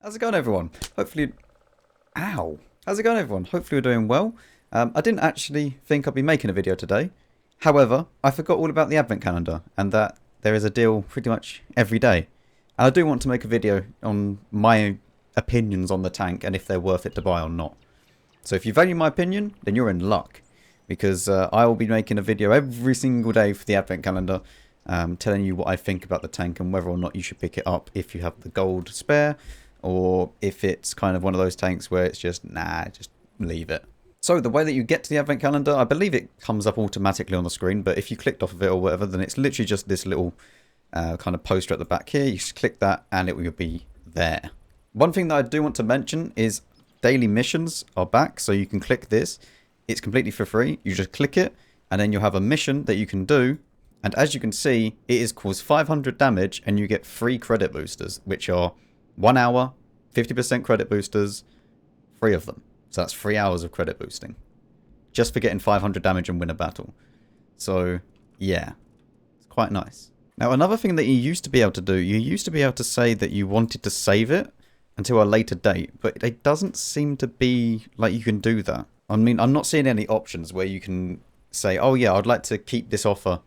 How's it going, everyone? Hopefully... Ow! How's it going, everyone? Hopefully you're doing well. I didn't actually think I'd be making a video today. However, I forgot all about the advent calendar and that there is a deal pretty much every day. And I do want to make a video on my opinions on the tank and if they're worth it to buy or not. So if you value my opinion, then you're in luck. Because I will be making a video every single day for the advent calendar, telling you what I think about the tank and whether or not you should pick it up if you have the gold spare, or if it's kind of one of those tanks where it's just, nah, just leave it. So the way that you get to the advent calendar, I believe it comes up automatically on the screen, but if you clicked off of it or whatever, then it's literally just this little kind of poster at the back here. You just click that and it will be there. One thing that I do want to mention is daily missions are back, so you can click this. It's completely for free. You just click it and then you'll have a mission that you can do. And as you can see, it is cause 500 damage and you get 3 credit boosters, which are 1 hour, 50% credit boosters, 3 of them. So that's 3 hours of credit boosting. Just for getting 500 damage and win a battle. So, yeah. It's quite nice. Now, another thing that you used to be able to do, you used to be able to say that you wanted to save it until a later date. But it doesn't seem to be like you can do that. I mean, I'm not seeing any options where you can say, oh yeah, I'd like to keep this offer.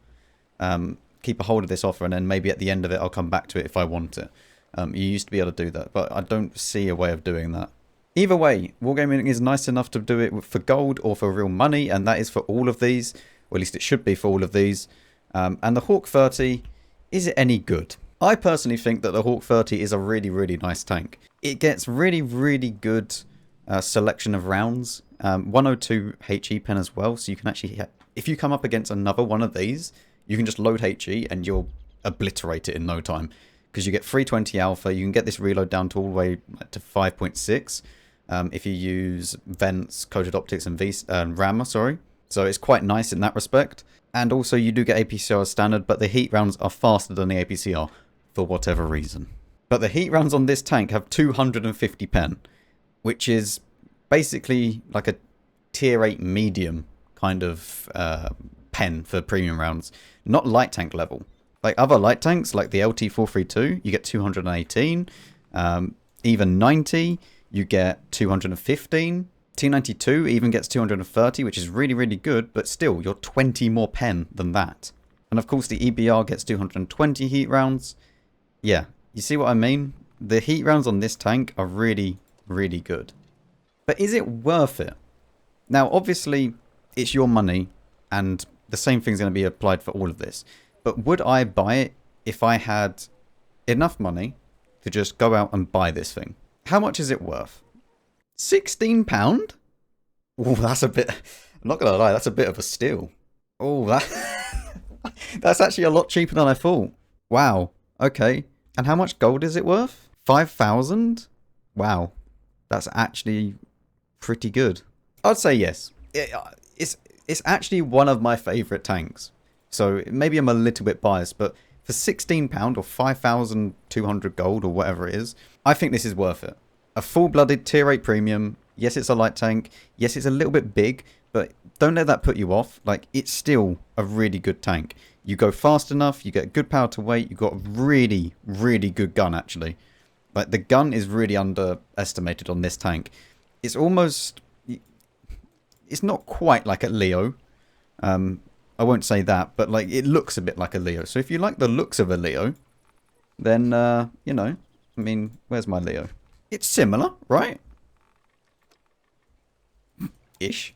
Keep a hold of this offer and then maybe at the end of it I'll come back to it if I want it. You used to be able to do that, but I don't see a way of doing that. Either way, Wargaming is nice enough to do it for gold or for real money, and that is for all of these, or at least it should be for all of these. And the Hawk 30, is it any good? I personally think that the Hawk 30 is a really, really nice tank. It gets really, really good selection of rounds. 102 HE pen as well, so you can actually, if you come up against another one of these, you can just load HE and you'll obliterate it in no time. Because you get 320 alpha, you can get this reload down to all the way to 5.6 if you use vents, coated optics, and rammer, sorry. So it's quite nice in that respect. And also you do get APCR as standard, but the heat rounds are faster than the APCR for whatever reason. But the heat rounds on this tank have 250 pen, which is basically like a tier 8 medium kind of pen for premium rounds. Not light tank level. Like other light tanks, like the LT432, you get 218. Even 90, you get 215. T92 even gets 230, which is really, really good, but still, you're 20 more pen than that. And of course, the EBR gets 220 heat rounds. Yeah, you see what I mean? The heat rounds on this tank are really, really good. But is it worth it? Now, obviously, it's your money, and the same thing's going to be applied for all of this. But would I buy it if I had enough money to just go out and buy this thing? How much is it worth? £16? Oh, that's a bit... I'm not going to lie, that's a bit of a steal. Oh, that's actually a lot cheaper than I thought. Wow. Okay. And how much gold is it worth? 5,000? Wow. That's actually pretty good. I'd say yes. It's actually one of my favourite tanks. So maybe I'm a little bit biased, but for £16 or 5,200 gold or whatever it is, I think this is worth it. A full-blooded tier 8 premium. Yes, it's a light tank. Yes, it's a little bit big, but don't let that put you off. Like, it's still a really good tank. You go fast enough, you get good power to weight, you've got a really, really good gun, actually. Like, the gun is really underestimated on this tank. It's almost... It's not quite like a Leo. I won't say that, but like it looks a bit like a Leo. So if you like the looks of a Leo, then, you know, I mean, where's my Leo? It's similar, right? Ish.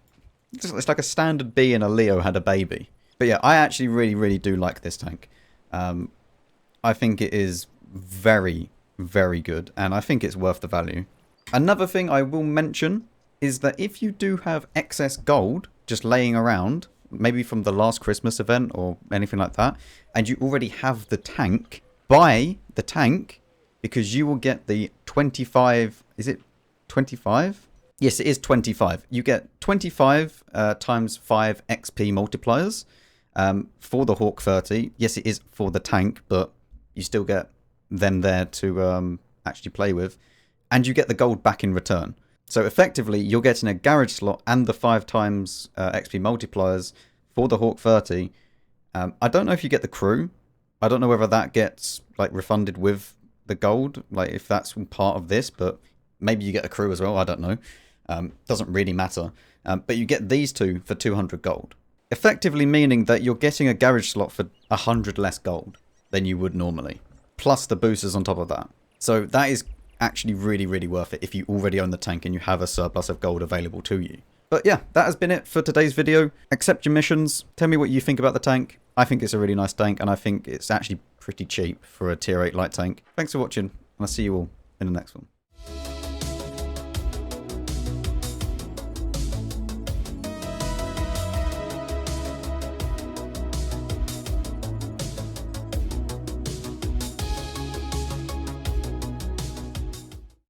It's like a standard B and a Leo had a baby. But yeah, I actually really, really do like this tank. I think it is very, very good, and I think it's worth the value. Another thing I will mention is that if you do have excess gold just laying around, maybe from the last Christmas event or anything like that, and you already have the tank, buy the tank because you will get the 25, is it 25? Yes, it is 25. You get 25 times 5 XP multipliers for the Hawk 30. Yes, it is for the tank, but you still get them there to actually play with, and you get the gold back in return. So effectively, you're getting a garage slot and the 5 times XP multipliers for the Hawk 30. I don't know if you get the crew. I don't know whether that gets like refunded with the gold, like if that's part of this, but maybe you get a crew as well, I don't know. Doesn't really matter. But you get these two for 200 gold. Effectively meaning that you're getting a garage slot for 100 less gold than you would normally. Plus the boosters on top of that. So that is actually really, really worth it if you already own the tank and you have a surplus of gold available to you. But yeah, that has been it for today's video. Accept your missions. Tell me what you think about the tank. I think it's a really nice tank, and I think it's actually pretty cheap for a tier 8 light tank. Thanks for watching, and I'll see you all in the next one.